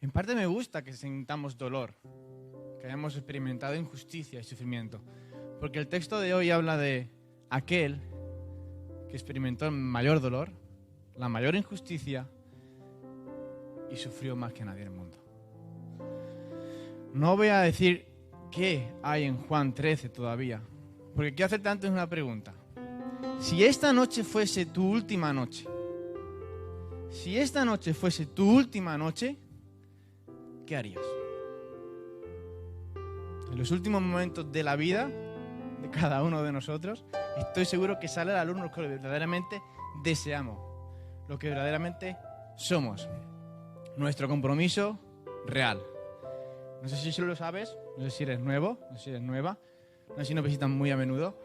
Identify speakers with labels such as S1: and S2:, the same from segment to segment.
S1: En parte me gusta que sintamos dolor, que hayamos experimentado injusticia y sufrimiento, porque el texto de hoy habla de aquel que experimentó el mayor dolor, la mayor injusticia y sufrió más que nadie en el mundo. No voy a decir qué hay en Juan 13 todavía, porque quiero hacerte antes una pregunta. Si esta noche fuese tu última noche, ¿qué harías? En los últimos momentos de la vida de cada uno de nosotros, estoy seguro que sale a la luz lo que verdaderamente deseamos, lo que verdaderamente somos, nuestro compromiso real. No sé si lo sabes, no sé si eres nuevo, no sé si eres nueva, no sé si nos visitan muy a menudo,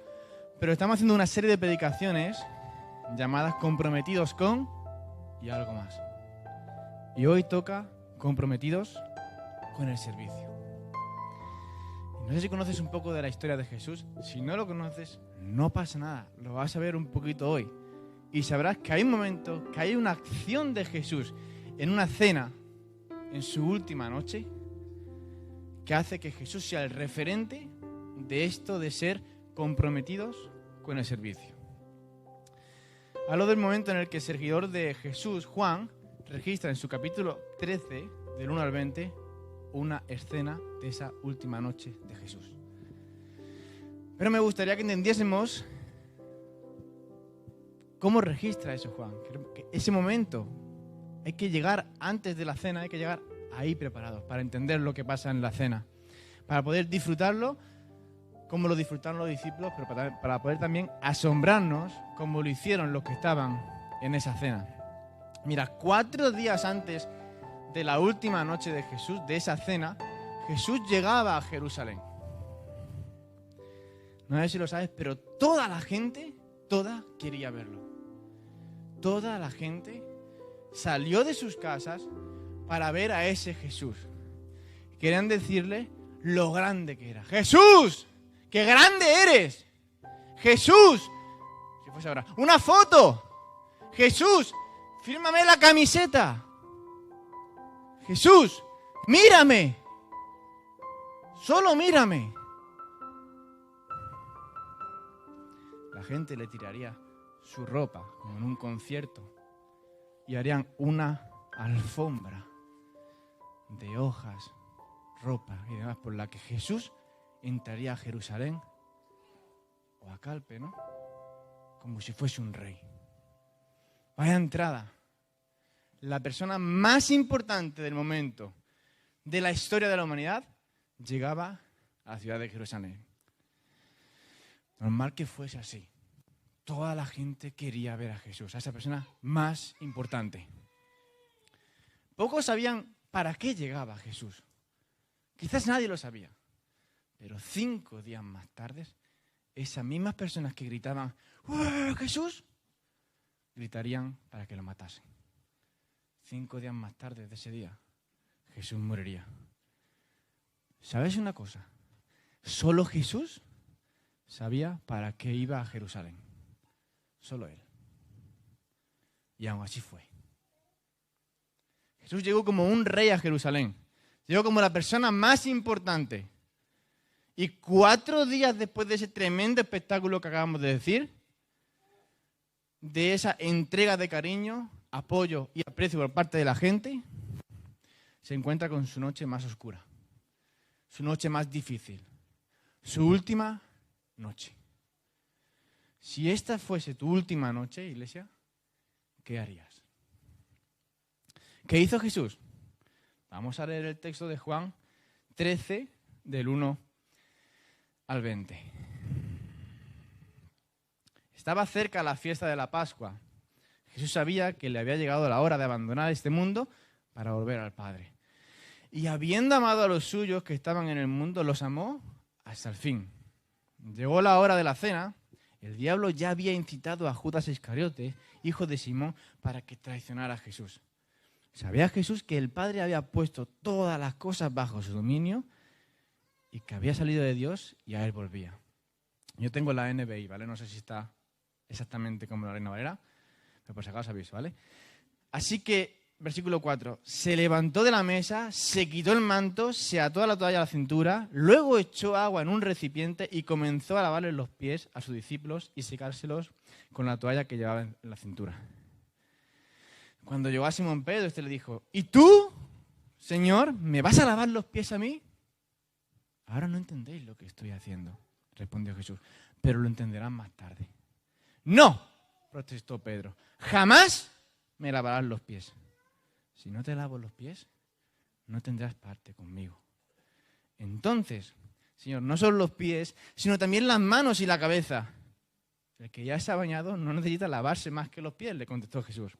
S1: pero estamos haciendo una serie de predicaciones llamadas Comprometidos con y algo más. Y hoy toca Comprometidos con el servicio. No sé si conoces un poco de la historia de Jesús. Si no lo conoces, no pasa nada. Lo vas a ver un poquito hoy. Y sabrás que hay un momento, que hay una acción de Jesús en una cena, en su última noche, que hace que Jesús sea el referente de esto de ser comprometidos con el servicio. Hablo del momento en el que el seguidor de Jesús, Juan, registra en su capítulo 13, del 1 al 20, una escena de esa última noche de Jesús. Pero me gustaría que entendiésemos cómo registra eso Juan. Que ese momento hay que llegar antes de la cena, hay que llegar ahí preparados para entender lo que pasa en la cena, para poder disfrutarlo como lo disfrutaron los discípulos, pero para poder también asombrarnos como lo hicieron los que estaban en esa cena. Mira, 4 días antes de la última noche de Jesús, de esa cena, Jesús llegaba a Jerusalén. No sé si lo sabes, pero toda la gente, quería verlo. Toda la gente salió de sus casas para ver a ese Jesús. Querían decirle lo grande que era. ¡Jesús! ¡Qué grande eres! ¡Jesús! Si fuese ahora, ¡una foto! ¡Jesús! ¡Fírmame la camiseta! ¡Jesús! ¡Mírame! ¡Solo mírame! La gente le tiraría su ropa, como en un concierto, y harían una alfombra de hojas, ropa y demás, por la que Jesús entraría a Jerusalén o a Calpe, ¿no? Como si fuese un rey. Vaya entrada. La persona más importante del momento de la historia de la humanidad llegaba a la ciudad de Jerusalén. Normal que fuese así. Toda la gente quería ver a Jesús, a esa persona más importante. Pocos sabían para qué llegaba Jesús. Quizás nadie lo sabía. Pero 5 días más tarde, esas mismas personas que gritaban ¡Oh, Jesús!, gritarían para que lo matasen. 5 días más tarde de ese día, Jesús moriría. ¿Sabes una cosa? Solo Jesús sabía para qué iba a Jerusalén. Solo Él. Y aún así fue. Jesús llegó como un rey a Jerusalén. Llegó como la persona más importante. Y 4 días después de ese tremendo espectáculo que acabamos de decir, de esa entrega de cariño, apoyo y aprecio por parte de la gente, se encuentra con su noche más oscura, su noche más difícil, su última noche. Si esta fuese tu última noche, iglesia, ¿qué harías? ¿Qué hizo Jesús? Vamos a leer el texto de Juan 13, del 1 al 20. Estaba cerca la fiesta de la Pascua. Jesús sabía que le había llegado la hora de abandonar este mundo para volver al Padre. Y habiendo amado a los suyos que estaban en el mundo, los amó hasta el fin. Llegó la hora de la cena. El diablo ya había incitado a Judas Iscariote, hijo de Simón, para que traicionara a Jesús. Sabía Jesús que el Padre había puesto todas las cosas bajo su dominio y que había salido de Dios y a Él volvía. Yo tengo la NBI, ¿vale? No sé si está exactamente como la Reina Valera, pero por si acaso aviso, ¿vale? Así que versículo 4, se levantó de la mesa, se quitó el manto, se ató a la toalla a la cintura, luego echó agua en un recipiente y comenzó a lavarle los pies a sus discípulos y secárselos con la toalla que llevaba en la cintura. Cuando llegó a Simón Pedro, le dijo, ¿y tú, Señor, me vas a lavar los pies a mí? Ahora no entendéis lo que estoy haciendo, respondió Jesús, pero lo entenderán más tarde. No, protestó Pedro, jamás me lavarás los pies. Si no te lavo los pies, no tendrás parte conmigo. Entonces, Señor, no solo los pies, sino también las manos y la cabeza. El que ya se ha bañado no necesita lavarse más que los pies, le contestó Jesús.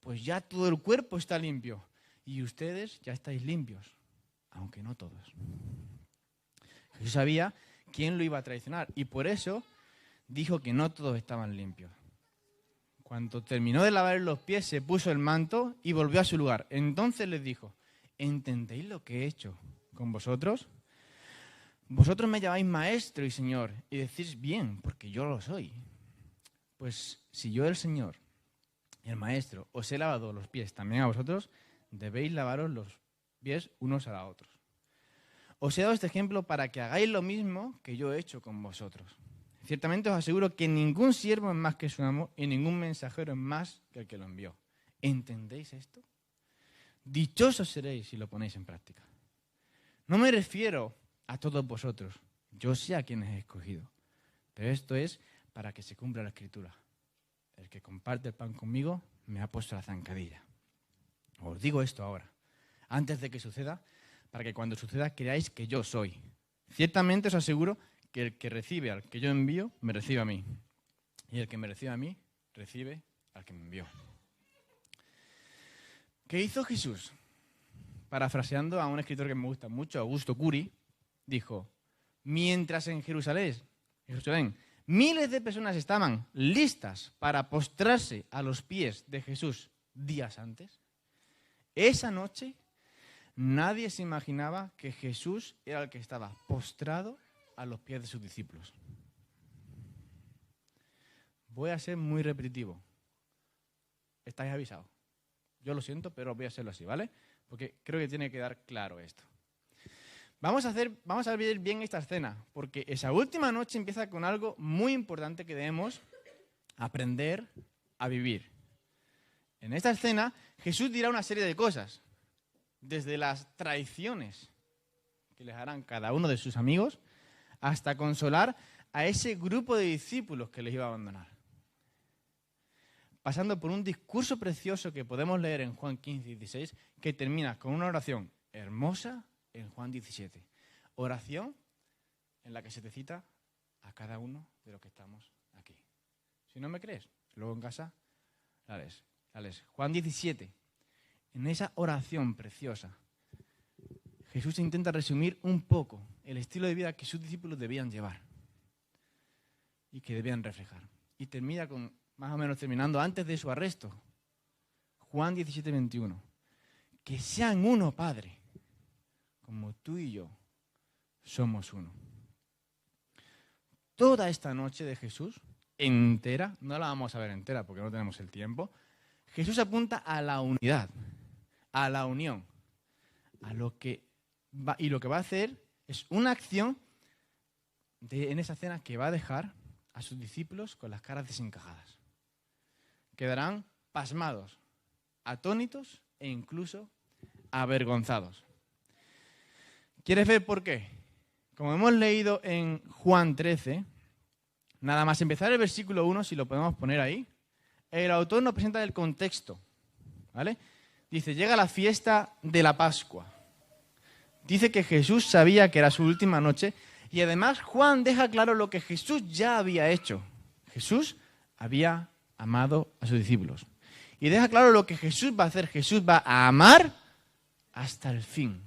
S1: Pues ya todo el cuerpo está limpio y ustedes ya estáis limpios, aunque no todos. Jesús sabía quién lo iba a traicionar y por eso dijo que no todos estaban limpios. Cuando terminó de lavar los pies, se puso el manto y volvió a su lugar. Entonces les dijo, ¿entendéis lo que he hecho con vosotros? Vosotros me llamáis maestro y señor y decís bien, porque yo lo soy. Pues si yo, el Señor y el maestro, os he lavado los pies también a vosotros, debéis lavaros los pies unos a los otros. Os he dado este ejemplo para que hagáis lo mismo que yo he hecho con vosotros. Ciertamente os aseguro que ningún siervo es más que su amo y ningún mensajero es más que el que lo envió. ¿Entendéis esto? Dichosos seréis si lo ponéis en práctica. No me refiero a todos vosotros. Yo sé a quienes he escogido. Pero esto es para que se cumpla la Escritura. El que comparte el pan conmigo me ha puesto la zancadilla. Os digo esto ahora, antes de que suceda, para que cuando suceda creáis que yo soy. Ciertamente os aseguro que el que recibe al que yo envío, me recibe a mí. Y el que me recibe a mí, recibe al que me envió. ¿Qué hizo Jesús? Parafraseando a un escritor que me gusta mucho, Augusto Curi, dijo, mientras en Jerusalén, miles de personas estaban listas para postrarse a los pies de Jesús días antes, esa noche nadie se imaginaba que Jesús era el que estaba postrado a los pies de sus discípulos. Voy a ser muy repetitivo. Estáis avisados. Yo lo siento, pero voy a hacerlo así, ¿vale? Porque creo que tiene que dar claro esto. Vamos a ver bien esta escena, porque esa última noche empieza con algo muy importante que debemos aprender a vivir. En esta escena, Jesús dirá una serie de cosas, desde las traiciones que les harán cada uno de sus amigos, hasta consolar a ese grupo de discípulos que les iba a abandonar. Pasando por un discurso precioso que podemos leer en Juan 15 y 16, que termina con una oración hermosa en Juan 17. Oración en la que se te cita a cada uno de los que estamos aquí. Si no me crees, luego en casa la lees. Juan 17. En esa oración preciosa, Jesús intenta resumir un poco el estilo de vida que sus discípulos debían llevar y que debían reflejar. Y termina con, más o menos terminando antes de su arresto, Juan 17, 21. Que sean uno, Padre, como tú y yo somos uno. Toda esta noche de Jesús, entera, no la vamos a ver entera porque no tenemos el tiempo, Jesús apunta a la unidad, a la unión, a lo que va, y lo que va a hacer es una acción en esa cena que va a dejar a sus discípulos con las caras desencajadas. Quedarán pasmados, atónitos e incluso avergonzados. ¿Quieres ver por qué? Como hemos leído en Juan 13, nada más empezar el versículo 1, si lo podemos poner ahí, el autor nos presenta el contexto, ¿vale? Dice, llega la fiesta de la Pascua. Dice que Jesús sabía que era su última noche y además Juan deja claro lo que Jesús ya había hecho. Jesús había amado a sus discípulos. Y deja claro lo que Jesús va a hacer. Jesús va a amar hasta el fin.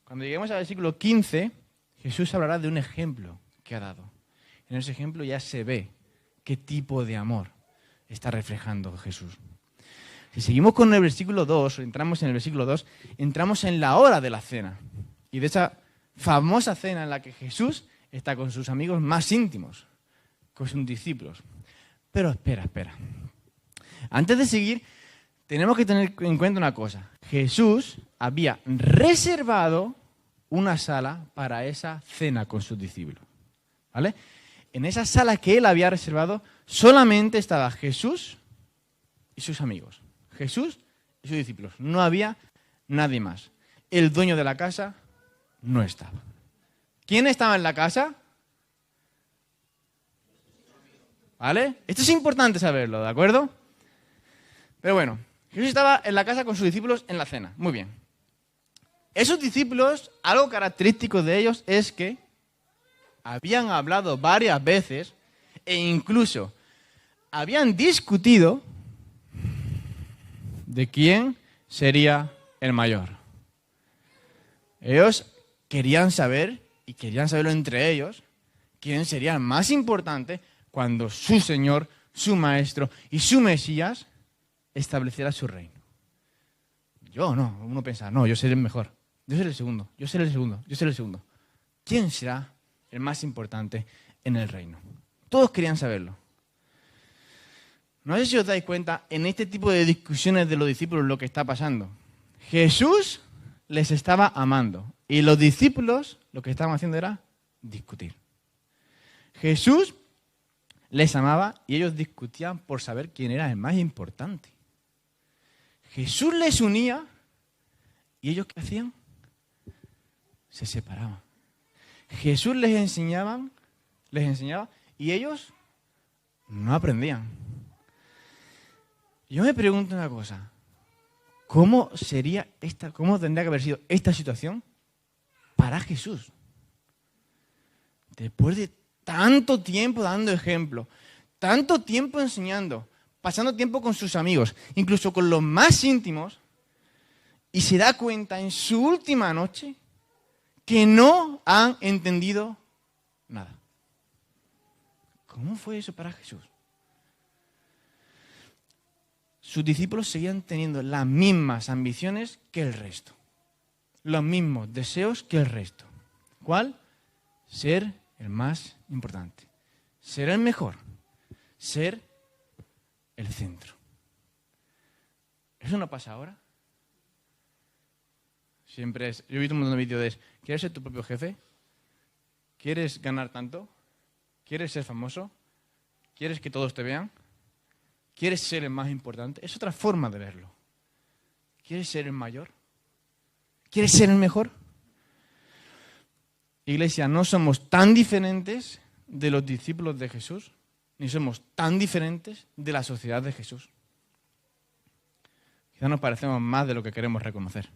S1: Cuando lleguemos al versículo 15, Jesús hablará de un ejemplo que ha dado. En ese ejemplo ya se ve qué tipo de amor está reflejando Jesús. Si seguimos con el versículo 2, entramos en el versículo 2, entramos en la hora de la cena. Y de esa famosa cena en la que Jesús está con sus amigos más íntimos, con sus discípulos. Pero espera. Antes de seguir, tenemos que tener en cuenta una cosa. Jesús había reservado una sala para esa cena con sus discípulos. ¿Vale? En esa sala que él había reservado solamente estaba Jesús y sus amigos. Jesús y sus discípulos. No había nadie más. El dueño de la casa no estaba. ¿Quién estaba en la casa? ¿Vale? Esto es importante saberlo, ¿de acuerdo? Pero bueno, Jesús estaba en la casa con sus discípulos en la cena. Muy bien. Esos discípulos, algo característico de ellos es que habían hablado varias veces e incluso habían discutido de quién sería el mayor. Ellos querían saber, y querían saberlo entre ellos, quién sería el más importante cuando su Señor, su Maestro y su Mesías estableciera su reino. Yo no, uno piensa, no, yo seré el mejor, yo seré el segundo, yo seré el segundo, yo seré el segundo. ¿Quién será el más importante en el reino? Todos querían saberlo. No sé si os dais cuenta, en este tipo de discusiones de los discípulos lo que está pasando. Jesús les estaba amando y los discípulos lo que estaban haciendo era discutir. Jesús les amaba y ellos discutían por saber quién era el más importante. Jesús les unía y ellos ¿qué hacían? Se separaban. Jesús les enseñaba y ellos no aprendían. Yo me pregunto una cosa, ¿cómo tendría que haber sido esta situación para Jesús? Después de tanto tiempo dando ejemplo, tanto tiempo enseñando, pasando tiempo con sus amigos, incluso con los más íntimos, y se da cuenta en su última noche que no han entendido nada. ¿Cómo fue eso para Jesús? Sus discípulos seguían teniendo las mismas ambiciones que el resto, los mismos deseos que el resto. ¿Cuál? Ser el más importante, ser el mejor, ser el centro. ¿Eso no pasa ahora? Siempre es. Yo he visto un montón de vídeos de ¿quieres ser tu propio jefe? ¿Quieres ganar tanto? ¿Quieres ser famoso? ¿Quieres que todos te vean? ¿Quieres ser el más importante? Es otra forma de verlo. ¿Quieres ser el mayor? ¿Quieres ser el mejor? Iglesia, no somos tan diferentes de los discípulos de Jesús, ni somos tan diferentes de la sociedad de Jesús. Quizás nos parecemos más de lo que queremos reconocer.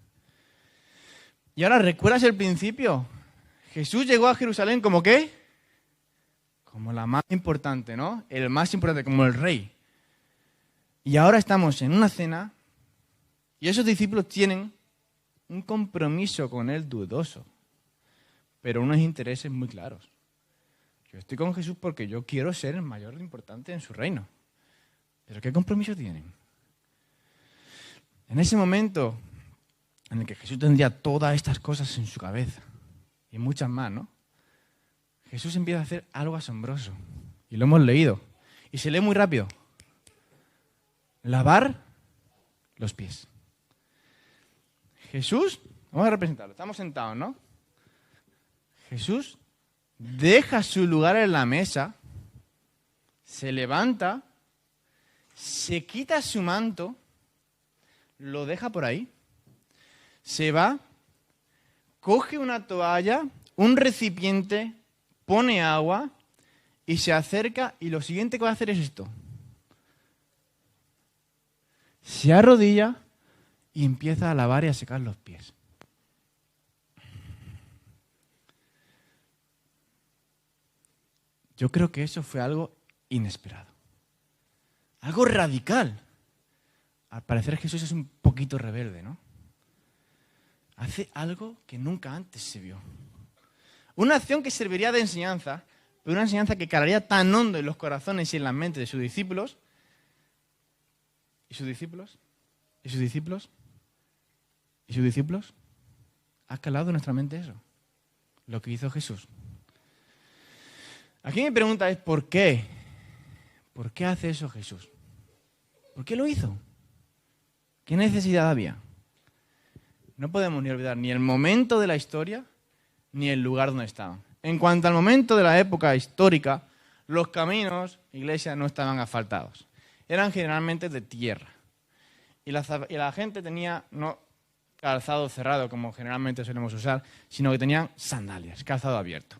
S1: Y ahora, ¿recuerdas el principio? Jesús llegó a Jerusalén como ¿qué? Como la más importante, ¿no? El más importante, como el rey. Y ahora estamos en una cena y esos discípulos tienen un compromiso con él dudoso, pero unos intereses muy claros. Yo estoy con Jesús porque yo quiero ser el mayor importante en su reino. ¿Pero qué compromiso tienen? En ese momento en el que Jesús tendría todas estas cosas en su cabeza y muchas más, ¿no? Jesús empieza a hacer algo asombroso y lo hemos leído y se lee muy rápido. Lavar los pies. Jesús, vamos a representarlo, estamos sentados, ¿no? Jesús deja su lugar en la mesa, se levanta, se quita su manto, lo deja por ahí, se va, coge una toalla, un recipiente, pone agua y se acerca y lo siguiente que va a hacer es esto. Se arrodilla y empieza a lavar y a secar los pies. Yo creo que eso fue algo inesperado. Algo radical. Al parecer Jesús es un poquito rebelde, ¿no? Hace algo que nunca antes se vio. Una acción que serviría de enseñanza, pero una enseñanza que calaría tan hondo en los corazones y en las mentes de sus discípulos. ¿Y sus discípulos? ¿Y sus discípulos? ¿Y sus discípulos? ¿Ha calado en nuestra mente eso? Lo que hizo Jesús. Aquí mi pregunta es ¿por qué? ¿Por qué hace eso Jesús? ¿Por qué lo hizo? ¿Qué necesidad había? No podemos ni olvidar ni el momento de la historia ni el lugar donde estaban. En cuanto al momento de la época histórica, los caminos, iglesias, no estaban asfaltados. Eran generalmente de tierra. Y la gente tenía no calzado cerrado, como generalmente solemos usar, sino que tenían sandalias, calzado abierto.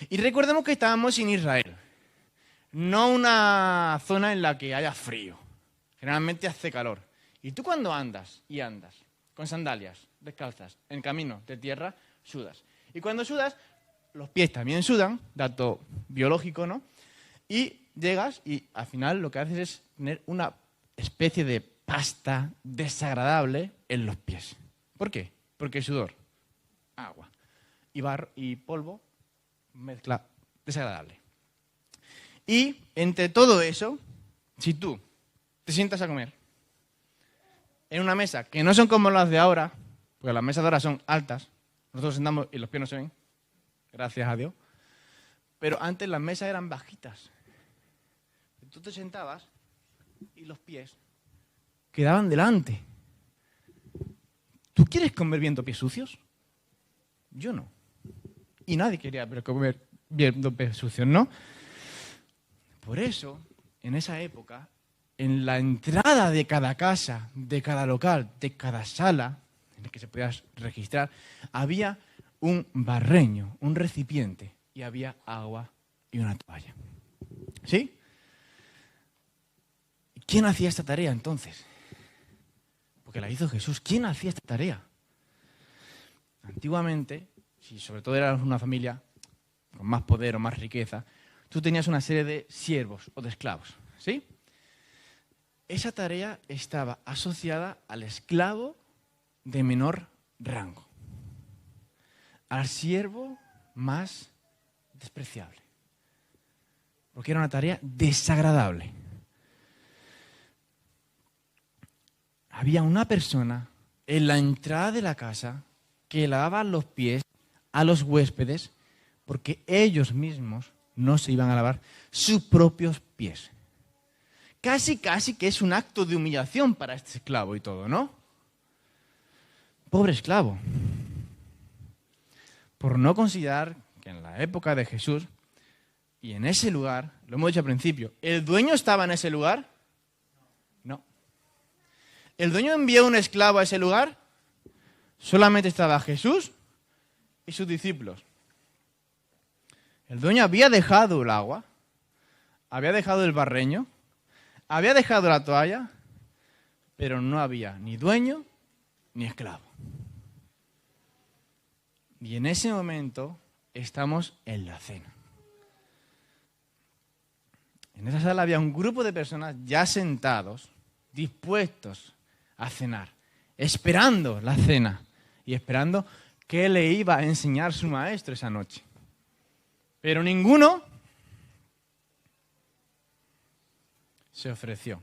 S1: Y recordemos que estábamos en Israel, no una zona en la que haya frío. Generalmente hace calor. Y tú cuando andas con sandalias descalzas en camino de tierra, sudas. Y cuando sudas, los pies también sudan, dato biológico, ¿no? Y llegas y al final lo que haces es tener una especie de pasta desagradable en los pies. ¿Por qué? Porque sudor, agua y barro y polvo, mezcla desagradable. Y entre todo eso, si tú te sientas a comer en una mesa que no son como las de ahora, porque las mesas de ahora son altas, nosotros sentamos y los pies no se ven, gracias a Dios, pero antes las mesas eran bajitas. Tú te sentabas y los pies quedaban delante. ¿Tú quieres comer viendo pies sucios? Yo no. Y nadie quería comer viendo pies sucios, ¿no? Por eso, en esa época, en la entrada de cada casa, de cada local, de cada sala en el que se podía registrar, había un barreño, un recipiente, y había agua y una toalla. ¿Sí? ¿Quién hacía esta tarea entonces? Porque la hizo Jesús. ¿Quién hacía esta tarea? Antiguamente, si sobre todo eras una familia con más poder o más riqueza, tú tenías una serie de siervos o de esclavos, ¿sí? Esa tarea estaba asociada al esclavo de menor rango, al siervo más despreciable, porque era una tarea desagradable. Había una persona en la entrada de la casa que lavaba los pies a los huéspedes porque ellos mismos no se iban a lavar sus propios pies. Casi que es un acto de humillación para este esclavo y todo, ¿no? Pobre esclavo. Por no considerar que en la época de Jesús y en ese lugar, lo hemos dicho al principio, ¿el dueño estaba en ese lugar? No. ¿El dueño envió un esclavo a ese lugar? Solamente estaba Jesús y sus discípulos. El dueño había dejado el agua, había dejado el barreño, había dejado la toalla, pero no había ni dueño ni esclavo. Y en ese momento estamos en la cena. En esa sala había un grupo de personas ya sentados, dispuestos a cenar, esperando la cena y esperando qué le iba a enseñar su maestro esa noche. Pero ninguno se ofreció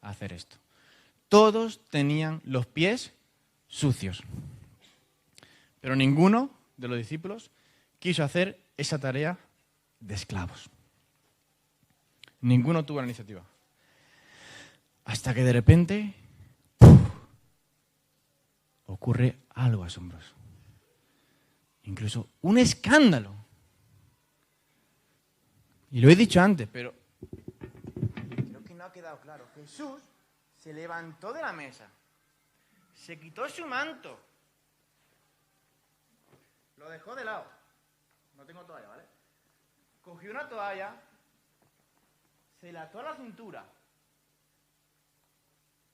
S1: a hacer esto. Todos tenían los pies sucios. Pero ninguno de los discípulos quiso hacer esa tarea de esclavos. Ninguno tuvo la iniciativa. Hasta que de repente ocurre algo asombroso. Incluso un escándalo. Y lo he dicho antes, pero creo que no ha quedado claro. Jesús se levantó de la mesa, se quitó su manto, lo dejó de lado. No tengo toalla, ¿vale? Cogió una toalla, se la ató a la cintura.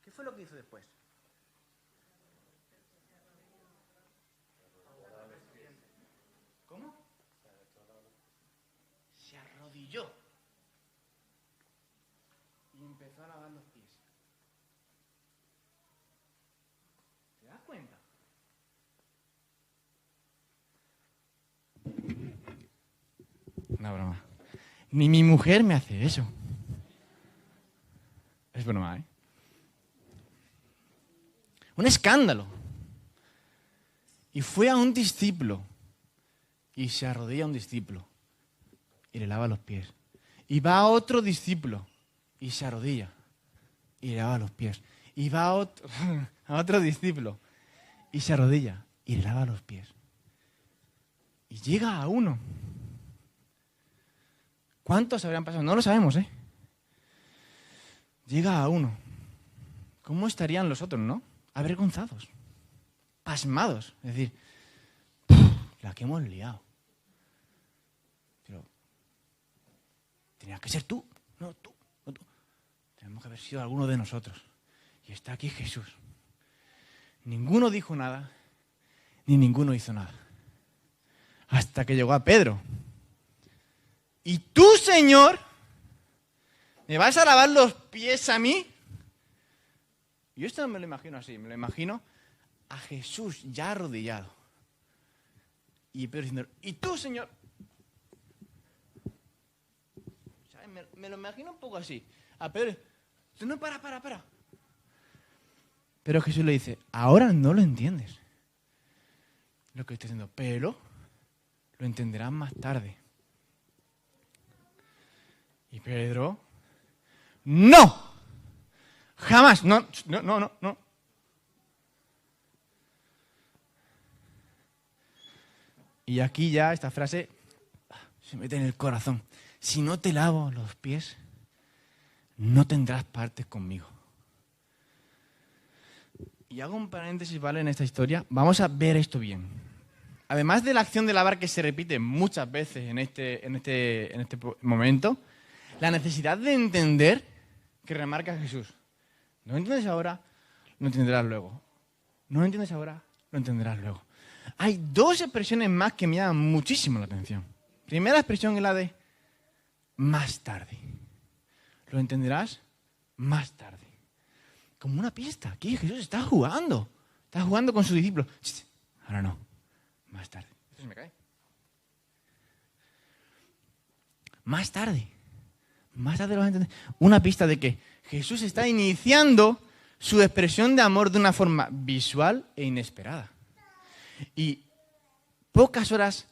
S1: ¿Qué fue lo que hizo después? ¿Cómo? Se arrodilló y empezó a lavar los pies. ¿Te das cuenta? Una broma. Ni mi mujer me hace eso. Es broma, ¿eh? Un escándalo. Y fue a un discípulo y se arrodilla a un discípulo y le lava los pies. Y va a otro discípulo y se arrodilla y le lava los pies. Y va a otro discípulo y se arrodilla y le lava los pies. Y llega a uno. ¿Cuántos habrían pasado? No lo sabemos, ¿eh? Llega a uno. ¿Cómo estarían los otros, no? Avergonzados, pasmados. Es decir, la que hemos liado. Pero tenías que ser tú, no tú. Tenemos que haber sido alguno de nosotros. Y está aquí Jesús. Ninguno dijo nada, ni ninguno hizo nada. Hasta que llegó a Pedro. ¿Y tú, Señor, me vas a lavar los pies a mí? Yo esto no me lo imagino así, me lo imagino a Jesús ya arrodillado. Y Pedro diciendo, ¿y tú, Señor? ¿Sabes? Me lo imagino un poco así. A Pedro, tú no, para. Pero Jesús le dice, ahora no lo entiendes lo que estoy diciendo, pero lo entenderás más tarde. Y Pedro, ¡no! Jamás, no. Y aquí ya esta frase se mete en el corazón. Si no te lavo los pies, no tendrás parte conmigo. Y hago un paréntesis, ¿vale? En esta historia. Vamos a ver esto bien. Además de la acción de lavar que se repite muchas veces en este momento, la necesidad de entender que remarca Jesús. No entiendes ahora, lo entenderás luego. No entiendes ahora, lo entenderás luego. Hay dos expresiones más que me llaman muchísimo la atención. Primera expresión es la de más tarde. Lo entenderás más tarde. Como una pista. Aquí Jesús está jugando. Está jugando con sus discípulos. Ahora no. Más tarde. Esto se me cae. Más tarde. Más tarde lo vas a entender. Una pista de que Jesús está iniciando su expresión de amor de una forma visual e inesperada. Y pocas horas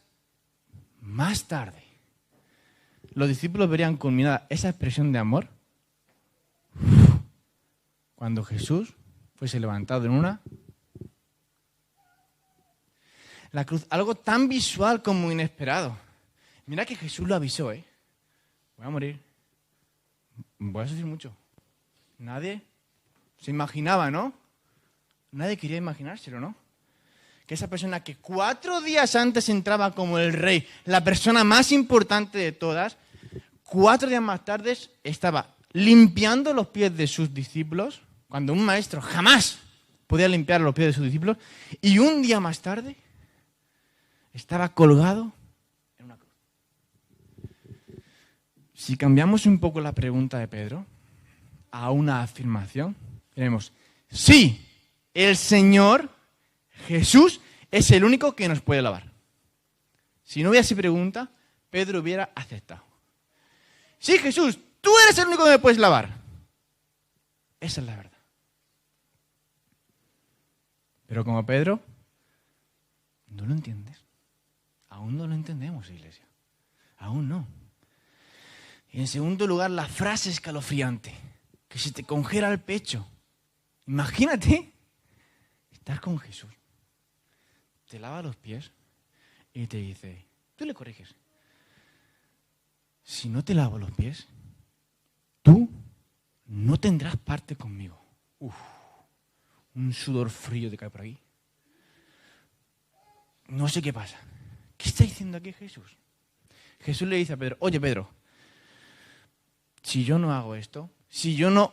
S1: más tarde, los discípulos verían culminada esa expresión de amor cuando Jesús fuese levantado en la cruz. Algo tan visual como inesperado. Mira que Jesús lo avisó, ¿eh? Voy a morir. Voy a sufrir mucho. Nadie se imaginaba, ¿no? Nadie quería imaginárselo, ¿no? Que esa persona que 4 días antes entraba como el rey, la persona más importante de todas, 4 días más tarde estaba limpiando los pies de sus discípulos, cuando un maestro jamás podía limpiar los pies de sus discípulos, y un día más tarde estaba colgado en una cruz. Si cambiamos un poco la pregunta de Pedro a una afirmación, tenemos, sí, el Señor Jesús es el único que nos puede lavar. Si no hubiese pregunta, Pedro hubiera aceptado. Sí, Jesús, tú eres el único que me puedes lavar. Esa es la verdad. Pero como Pedro, no lo entiendes. Aún no lo entendemos, iglesia. Aún no. Y en segundo lugar, la frase escalofriante, que se te congela el pecho. Imagínate estar con Jesús. Te lava los pies y te dice, tú le corriges. Si no te lavo los pies, tú no tendrás parte conmigo. Un sudor frío te cae por aquí. No sé qué pasa. ¿Qué está diciendo aquí Jesús? Jesús le dice a Pedro, oye Pedro, si yo no hago esto, si yo no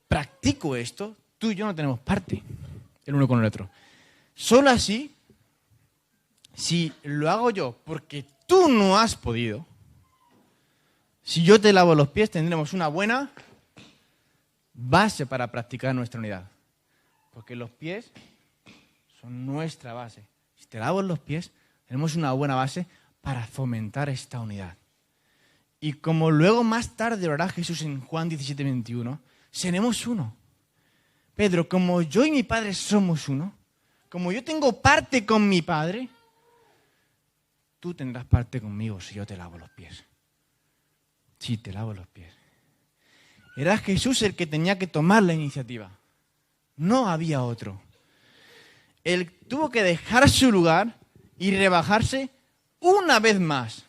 S1: practico esto, tú y yo no tenemos parte el uno con el otro. Solo así, si lo hago yo porque tú no has podido, si yo te lavo los pies, tendremos una buena base para practicar nuestra unidad. Porque los pies son nuestra base. Si te lavo los pies, tenemos una buena base para fomentar esta unidad. Y como luego más tarde orará Jesús en Juan 17, 21, seremos uno. Pedro, como yo y mi Padre somos uno, como yo tengo parte con mi Padre, tú tendrás parte conmigo si yo te lavo los pies. Sí, te lavo los pies. Era Jesús el que tenía que tomar la iniciativa. No había otro. Él tuvo que dejar su lugar y rebajarse una vez más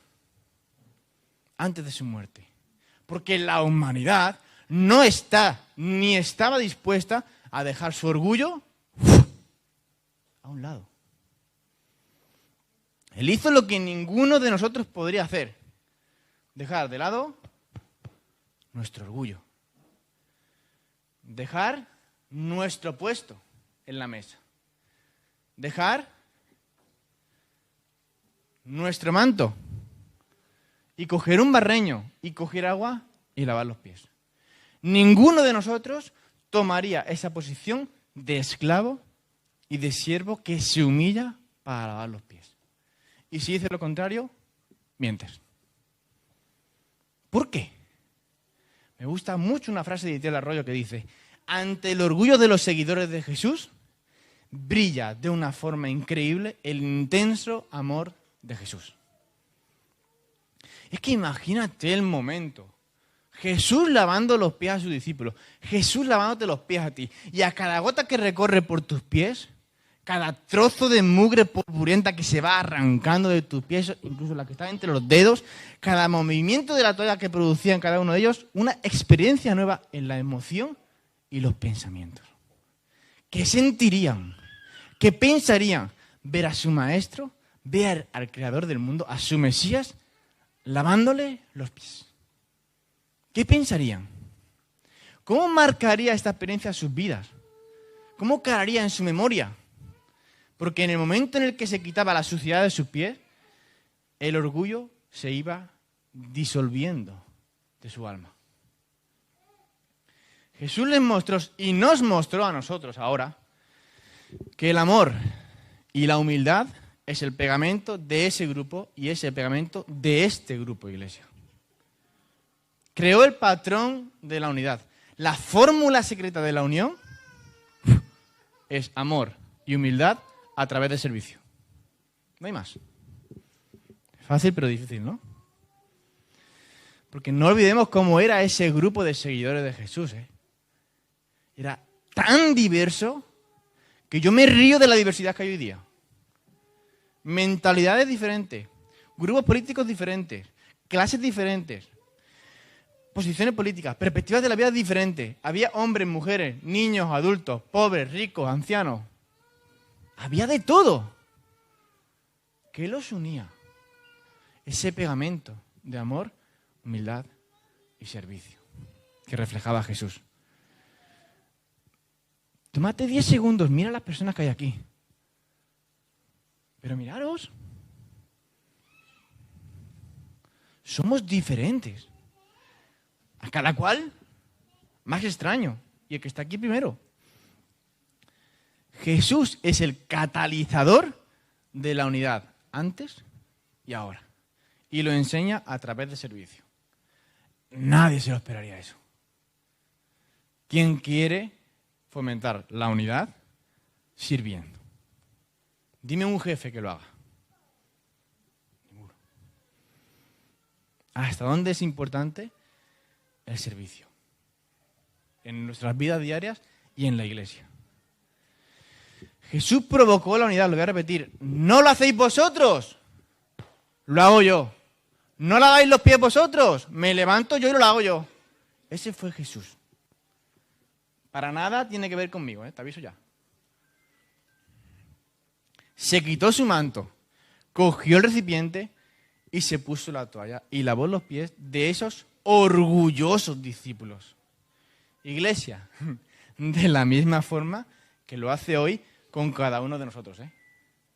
S1: antes de su muerte. Porque la humanidad no está ni estaba dispuesta a dejar su orgullo a un lado. Él hizo lo que ninguno de nosotros podría hacer. Dejar de lado nuestro orgullo. Dejar nuestro puesto en la mesa. Dejar nuestro manto. Y coger un barreño y coger agua y lavar los pies. Ninguno de nosotros tomaría esa posición de esclavo y de siervo que se humilla para lavar los pies. Y si dice lo contrario, mientes. ¿Por qué? Me gusta mucho una frase de Itiel Arroyo que dice: ante el orgullo de los seguidores de Jesús, brilla de una forma increíble el intenso amor de Jesús. Es que imagínate el momento. Jesús lavando los pies a sus discípulos. Jesús lavándote los pies a ti. Y a cada gota que recorre por tus pies, cada trozo de mugre purpurenta que se va arrancando de tus pies, incluso la que está entre los dedos, cada movimiento de la toalla que producía en cada uno de ellos, una experiencia nueva en la emoción y los pensamientos. ¿Qué sentirían? ¿Qué pensarían? Ver a su maestro, ver al creador del mundo, a su Mesías, lavándole los pies. ¿Qué pensarían? ¿Cómo marcaría esta experiencia sus vidas? ¿Cómo quedaría en su memoria? Porque en el momento en el que se quitaba la suciedad de sus pies, el orgullo se iba disolviendo de su alma. Jesús les mostró y nos mostró a nosotros ahora que el amor y la humildad es el pegamento de ese grupo y es el pegamento de este grupo, iglesia. Creó el patrón de la unidad. La fórmula secreta de la unión es amor y humildad a través del servicio. No hay más. Fácil pero difícil, ¿no? Porque no olvidemos cómo era ese grupo de seguidores de Jesús, ¿eh? Era tan diverso que yo me río de la diversidad que hay hoy día. Mentalidades diferentes, grupos políticos diferentes, clases diferentes, posiciones políticas, perspectivas de la vida diferentes. Había hombres, mujeres, niños, adultos, pobres, ricos, ancianos. Había de todo. ¿Qué los unía? Ese pegamento de amor, humildad y servicio que reflejaba Jesús. Tómate 10 segundos, mira a las personas que hay aquí. Pero miraros. Somos diferentes. A cada cual más extraño. Y el que está aquí primero. Jesús es el catalizador de la unidad, antes y ahora. Y lo enseña a través del servicio. Nadie se lo esperaría eso. ¿Quién quiere fomentar la unidad? Sirviendo. Dime un jefe que lo haga. Ninguno. ¿Hasta dónde es importante el servicio? En nuestras vidas diarias y en la iglesia. Jesús provocó la unidad, lo voy a repetir. No lo hacéis vosotros, lo hago yo. No laváis los pies vosotros, me levanto yo y lo hago yo. Ese fue Jesús. Para nada tiene que ver conmigo, te aviso ya. Se quitó su manto, cogió el recipiente y se puso la toalla y lavó los pies de esos orgullosos discípulos. Iglesia, de la misma forma que lo hace hoy con cada uno de nosotros.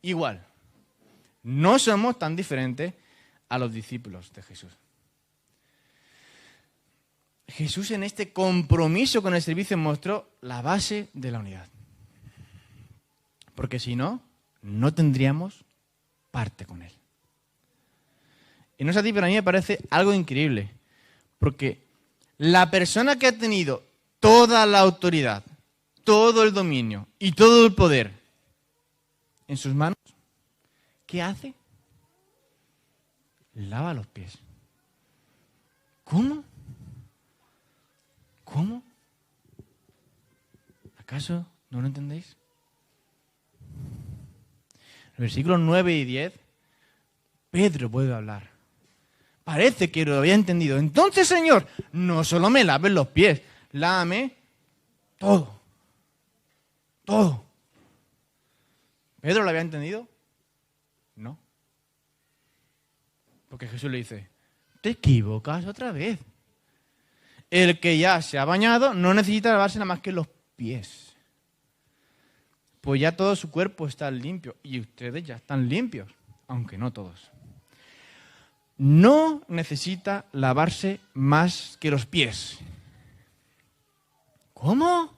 S1: Igual. No somos tan diferentes a los discípulos de Jesús. Jesús en este compromiso con el servicio mostró la base de la unidad. Porque si no, no tendríamos parte con Él. Y no es así, pero a mí me parece algo increíble. Porque la persona que ha tenido toda la autoridad, todo el dominio y todo el poder en sus manos, ¿qué hace? Lava los pies. ¿Cómo? ¿Cómo? ¿Acaso ¿No lo entendéis? En versículos 9 y 10, Pedro vuelve a hablar. Parece que lo había entendido. Entonces, Señor, no solo me laves los pies, lávame todo. Todo. ¿Pedro lo había entendido? No. Porque Jesús le dice, te equivocas otra vez. El que ya se ha bañado no necesita lavarse nada más que los pies. Pues ya todo su cuerpo está limpio. Y ustedes ya están limpios, aunque no todos. No necesita lavarse más que los pies. ¿Cómo?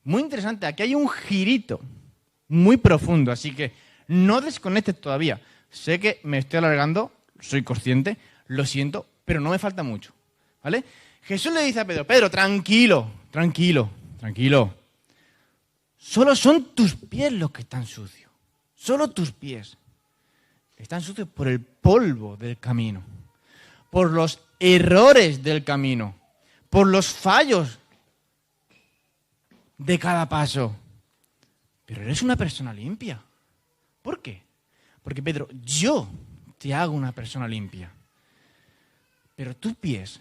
S1: Muy interesante. Aquí hay un girito muy profundo, así que no desconectes todavía. Sé que me estoy alargando, soy consciente, lo siento, pero no me falta mucho, ¿vale? Jesús le dice a Pedro, Pedro, tranquilo, tranquilo, tranquilo. Solo son tus pies los que están sucios. Solo tus pies. Están sucios por el polvo del camino, por los errores del camino, por los fallos de cada paso. Pero eres una persona limpia. ¿Por qué? Porque, Pedro, yo te hago una persona limpia. Pero tus pies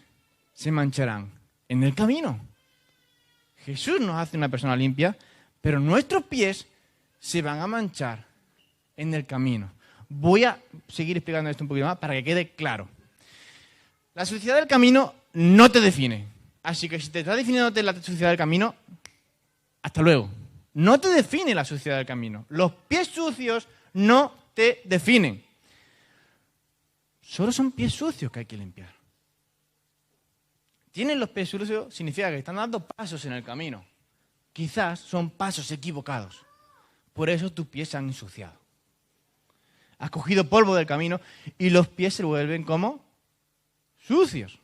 S1: se mancharán en el camino. Jesús nos hace una persona limpia, pero nuestros pies se van a manchar en el camino. Voy a seguir explicando esto un poquito más para que quede claro. La suciedad del camino no te define. Así que si te está definiéndote la suciedad del camino, hasta luego. No te define la suciedad del camino. Los pies sucios no te definen. Solo son pies sucios que hay que limpiar. Tienen los pies sucios significa que están dando pasos en el camino. Quizás son pasos equivocados. Por eso tus pies se han ensuciado. Has cogido polvo del camino y los pies se vuelven como sucios.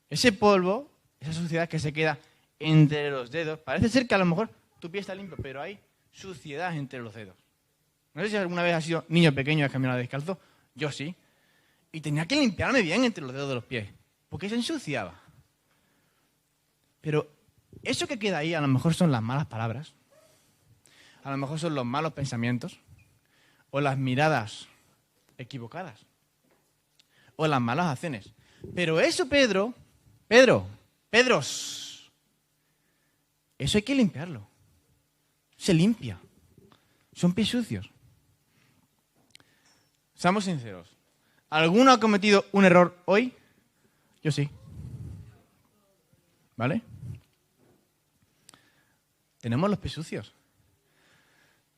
S1: Ese polvo, esa suciedad que se queda entre los dedos, parece ser que a lo mejor tu pie está limpio, pero hay suciedad entre los dedos. No sé si alguna vez has sido niño pequeño y has caminado descalzo. Yo sí. Y tenía que limpiarme bien entre los dedos de los pies, porque se ensuciaba. Pero eso que queda ahí a lo mejor son las malas palabras, a lo mejor son los malos pensamientos, o las miradas equivocadas, o las malas acciones. Pero eso, Pedros, eso hay que limpiarlo. Se limpia. Son pies sucios. Seamos sinceros. ¿Alguno ha cometido un error hoy? Yo sí. ¿Vale? Tenemos los pies sucios.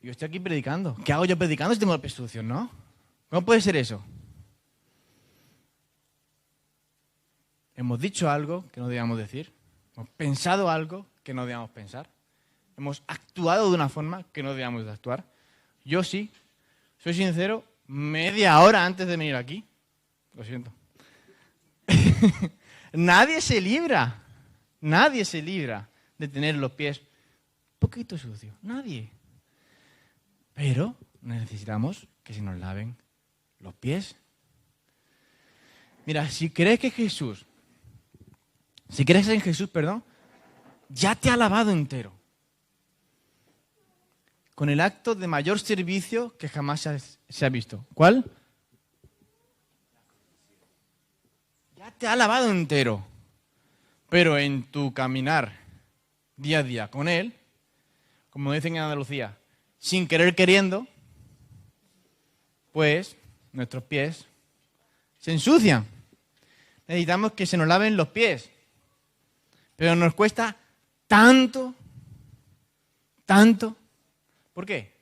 S1: Yo estoy aquí predicando. ¿Qué hago yo predicando si tengo los pies sucios, no? ¿Cómo puede ser eso? Hemos dicho algo que no debíamos decir. Hemos pensado algo que no debíamos pensar. Hemos actuado de una forma que no debíamos de actuar. Yo sí, soy sincero, media hora antes de venir aquí. Lo siento. Nadie se libra de tener los pies un poquito sucios. Nadie. Pero necesitamos que se nos laven los pies. Mira, si crees en Jesús, ya te ha lavado entero. Con el acto de mayor servicio que jamás se ha visto. ¿Cuál? Ya te ha lavado entero. Pero en tu caminar día a día con Él, como dicen en Andalucía, sin querer queriendo, pues nuestros pies se ensucian. Necesitamos que se nos laven los pies. Pero nos cuesta tanto. ¿Por qué?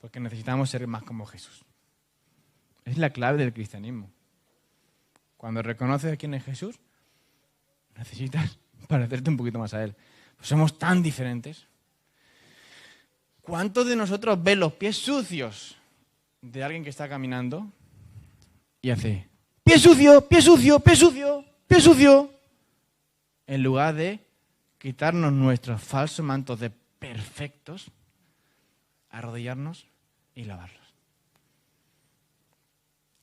S1: Porque necesitamos ser más como Jesús. Es la clave del cristianismo. Cuando reconoces a quién es Jesús, necesitas parecerte un poquito más a Él. Pues somos tan diferentes. ¿Cuántos de nosotros ven los pies sucios de alguien que está caminando y hace pie sucio, pie sucio, pie sucio, pie sucio? En lugar de quitarnos nuestros falsos mantos de perfectos, arrodillarnos y lavarlos.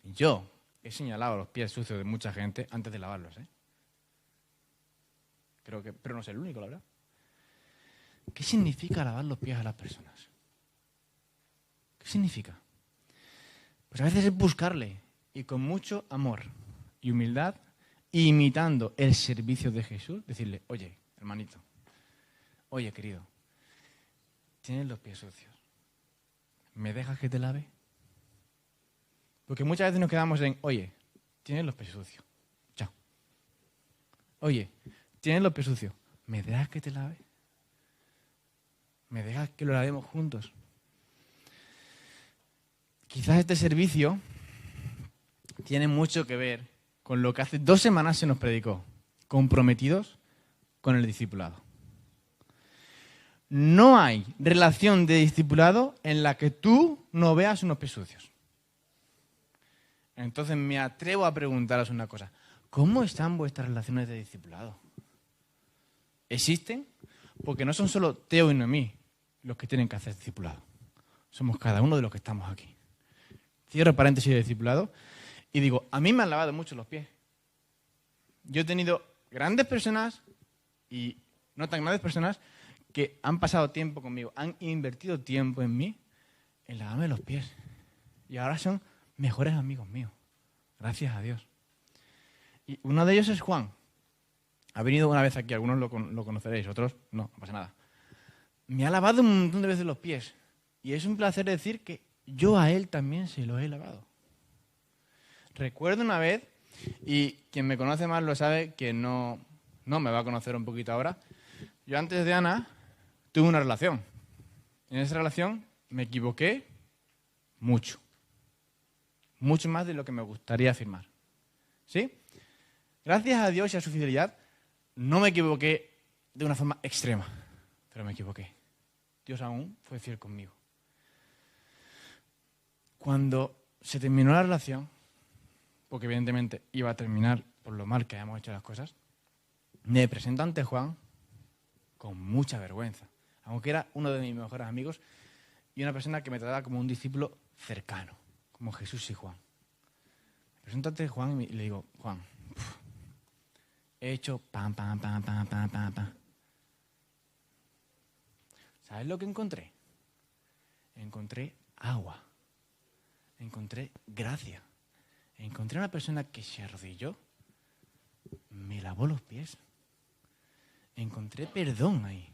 S1: Yo he señalado los pies sucios de mucha gente antes de lavarlos, pero no soy el único, la verdad. ¿Qué significa lavar los pies a las personas? ¿Qué significa? Pues a veces es buscarle y con mucho amor y humildad, imitando el servicio de Jesús, decirle, oye, hermanito, oye, querido, tienes los pies sucios, ¿me dejas que te lave? Porque muchas veces nos quedamos en, oye, tienes los pies sucios, chao. Oye, tienes los pies sucios, ¿me dejas que te lave? ¿Me dejas que lo lavemos juntos? Quizás este servicio tiene mucho que ver con lo que hace 2 semanas se nos predicó, comprometidos con el discipulado. No hay relación de discipulado en la que tú no veas unos pies sucios. Entonces me atrevo a preguntaros una cosa. ¿Cómo están vuestras relaciones de discipulado? ¿Existen? Porque no son solo Teo y Noemí los que tienen que hacer discipulado. Somos cada uno de los que estamos aquí. Cierro paréntesis de discipulado y digo, a mí me han lavado mucho los pies. Yo he tenido grandes personas y no tan grandes personas que han pasado tiempo conmigo, han invertido tiempo en mí, en lavarme los pies. Y ahora son mejores amigos míos. Gracias a Dios. Y uno de ellos es Juan. Ha venido una vez aquí, algunos lo conoceréis, otros no pasa nada. Me ha lavado un montón de veces los pies. Y es un placer decir que yo a él también se los he lavado. Recuerdo una vez, y quien me conoce más lo sabe, que no me va a conocer un poquito ahora. Yo antes de Ana tuve una relación. En esa relación me equivoqué mucho. Mucho más de lo que me gustaría afirmar. ¿Sí? Gracias a Dios y a su fidelidad, no me equivoqué de una forma extrema, pero me equivoqué. Dios aún fue fiel conmigo. Cuando se terminó la relación, porque evidentemente iba a terminar por lo mal que habíamos hecho las cosas, me presento ante Juan con mucha vergüenza, aunque era uno de mis mejores amigos y una persona que me trataba como un discípulo cercano, como Jesús y Juan. Me presento ante Juan y le digo, Juan, he hecho pam. ¿Sabes lo que encontré? Encontré agua. Encontré gracia. Encontré una persona que se arrodilló, me lavó los pies. Encontré perdón ahí.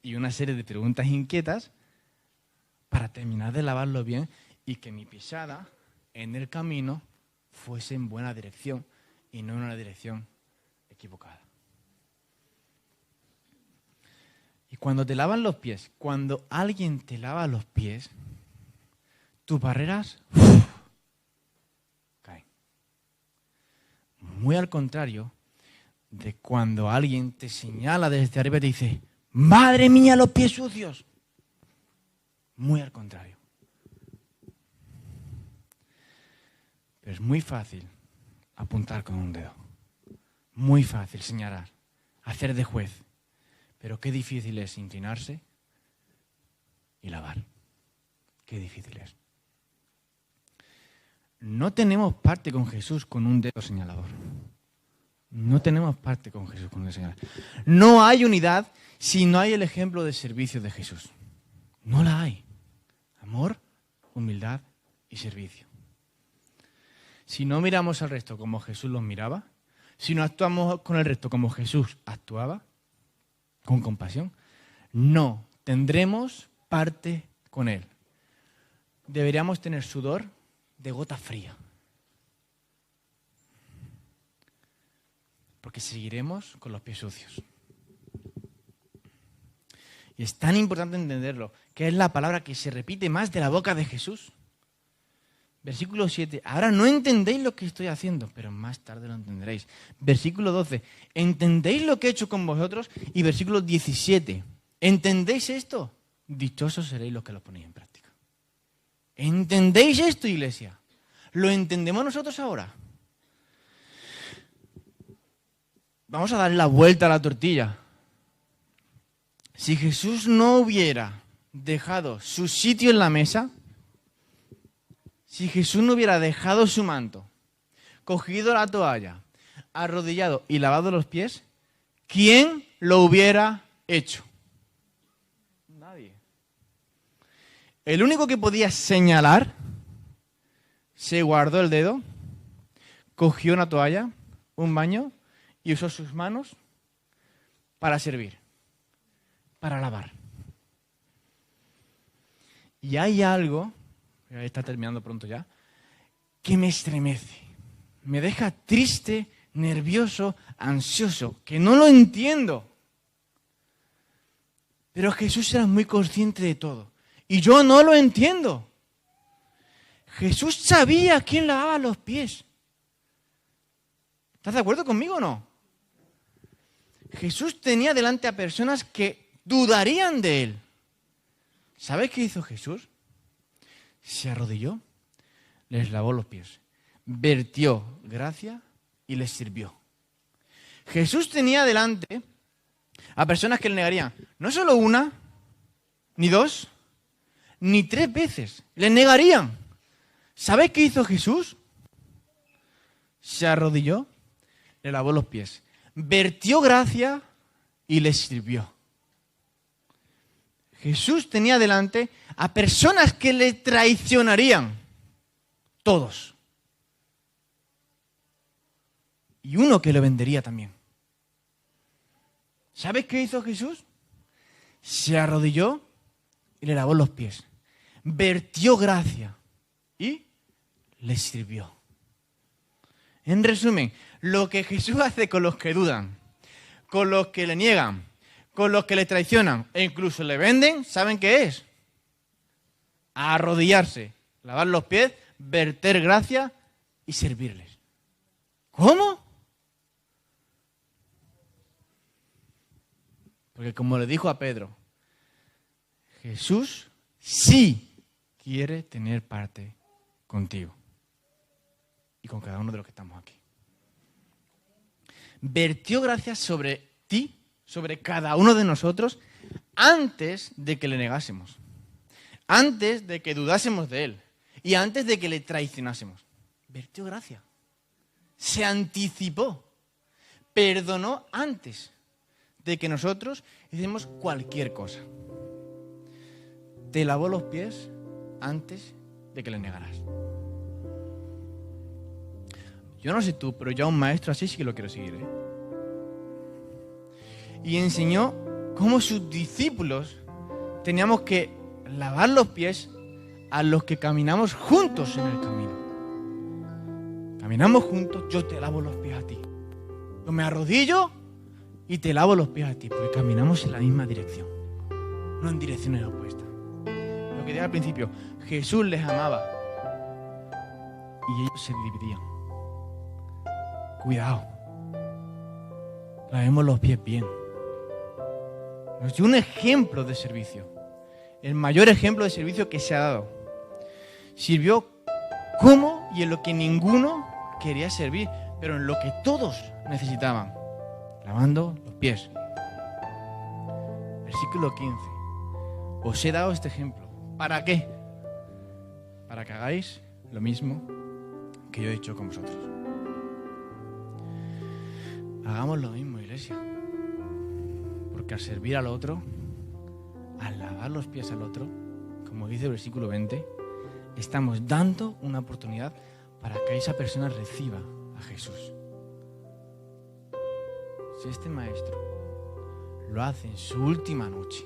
S1: Y una serie de preguntas inquietas para terminar de lavarlo bien y que mi pisada en el camino fuese en buena dirección y no en una dirección equivocada. Y cuando te lavan los pies, cuando alguien te lava los pies, tus barreras caen. Muy al contrario de cuando alguien te señala desde arriba y te dice, ¡madre mía, los pies sucios! Muy al contrario. Pero es muy fácil apuntar con un dedo. Muy fácil señalar, hacer de juez. Pero qué difícil es inclinarse y lavar. Qué difícil es. No tenemos parte con Jesús con un dedo señalador. No tenemos parte con Jesús con un dedo señalador. No hay unidad si no hay el ejemplo de servicio de Jesús. No la hay. Amor, humildad y servicio. Si no miramos al resto como Jesús los miraba, si no actuamos con el resto como Jesús actuaba, con compasión, no tendremos parte con Él. Deberíamos tener sudor de gota fría. Porque seguiremos con los pies sucios. Y es tan importante entenderlo, que es la palabra que se repite más de la boca de Jesús. Versículo 7. Ahora no entendéis lo que estoy haciendo, pero más tarde lo entenderéis. Versículo 12. ¿Entendéis lo que he hecho con vosotros? Y versículo 17. ¿Entendéis esto? Dichosos seréis los que lo ponéis en práctica. ¿Entendéis esto, iglesia? ¿Lo entendemos nosotros ahora? Vamos a dar la vuelta a la tortilla. Si Jesús no hubiera dejado su sitio en la mesa, si Jesús no hubiera dejado su manto, cogido la toalla, arrodillado y lavado los pies, ¿quién lo hubiera hecho? Nadie. El único que podía señalar se guardó el dedo, cogió una toalla, un baño y usó sus manos para servir, para lavar. Y hay algo, está terminando pronto ya, que me estremece, me deja triste, nervioso, ansioso, que no lo entiendo. Pero Jesús era muy consciente de todo y yo no lo entiendo. Jesús sabía quién lavaba los pies. ¿Estás de acuerdo conmigo o no? Jesús tenía delante a personas que dudarían de él. ¿Sabes qué hizo Jesús? Se arrodilló, les lavó los pies, vertió gracia y les sirvió. Jesús tenía delante a personas que le negarían, no solo una, ni dos, ni tres veces, le negarían. ¿Sabes qué hizo Jesús? Se arrodilló, le lavó los pies, vertió gracia y les sirvió. Jesús tenía delante a personas que le traicionarían, todos. Y uno que le vendería también. ¿Sabes qué hizo Jesús? Se arrodilló y le lavó los pies, vertió gracia y les sirvió. En resumen, lo que Jesús hace con los que dudan, con los que le niegan, con los que le traicionan e incluso le venden, ¿saben qué es? Arrodillarse, lavar los pies, verter gracia y servirles. ¿Cómo? Porque como le dijo a Pedro, Jesús sí quiere tener parte contigo y con cada uno de los que estamos aquí. Vertió gracia sobre ti, sobre cada uno de nosotros, antes de que le negásemos, antes de que dudásemos de él y antes de que le traicionásemos. Vertió gracia. Se anticipó. Perdonó antes de que nosotros hiciéramos cualquier cosa. Te lavó los pies antes de que le negaras. Yo no sé tú, pero yo a un maestro así sí que lo quiero seguir, ¿eh? Y enseñó cómo sus discípulos teníamos que lavar los pies a los que caminamos juntos en el camino. Caminamos juntos, yo te lavo los pies a ti. Yo me arrodillo y te lavo los pies a ti, porque caminamos en la misma dirección, no en direcciones opuestas. Lo que dije al principio, Jesús les amaba y ellos se dividían. Cuidado, lavemos los pies bien. Nos dio un ejemplo de servicio, el mayor ejemplo de servicio que se ha dado. Sirvió como y en lo que ninguno quería servir, pero en lo que todos necesitaban, lavando los pies. Versículo 15. Os he dado este ejemplo. ¿Para qué? Para que hagáis lo mismo que yo he hecho con vosotros. Hagamos lo mismo, iglesia. Porque al servir al otro, al lavar los pies al otro, como dice el versículo 20, estamos dando una oportunidad para que esa persona reciba a Jesús. Si este maestro lo hace en su última noche,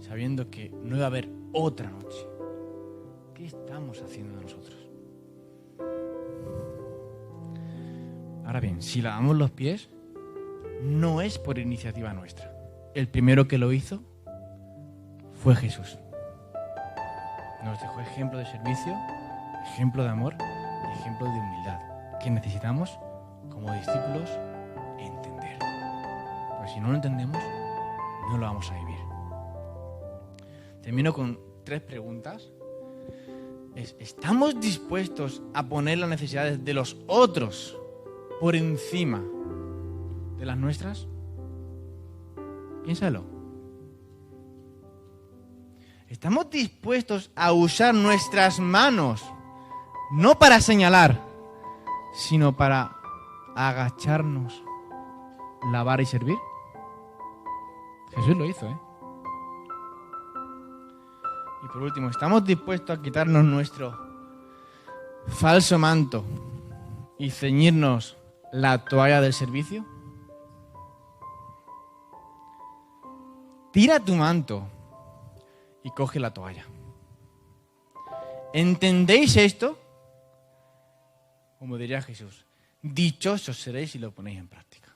S1: sabiendo que no iba a haber otra noche, ¿qué estamos haciendo nosotros? Ahora bien, si lavamos los pies, no es por iniciativa nuestra. El primero que lo hizo fue Jesús. Nos dejó ejemplo de servicio, ejemplo de amor y ejemplo de humildad, que necesitamos como discípulos entender. Porque si no lo entendemos, no lo vamos a vivir. Termino con 3 preguntas. ¿Estamos dispuestos a poner las necesidades de los otros por encima de las nuestras? Piénsalo. ¿Estamos dispuestos a usar nuestras manos no para señalar, sino para agacharnos, lavar y servir? Jesús lo hizo, ¿eh? Y por último, ¿estamos dispuestos a quitarnos nuestro falso manto y ceñirnos la toalla del servicio? Tira tu manto y coge la toalla. ¿Entendéis esto? Como diría Jesús, dichosos seréis si lo ponéis en práctica.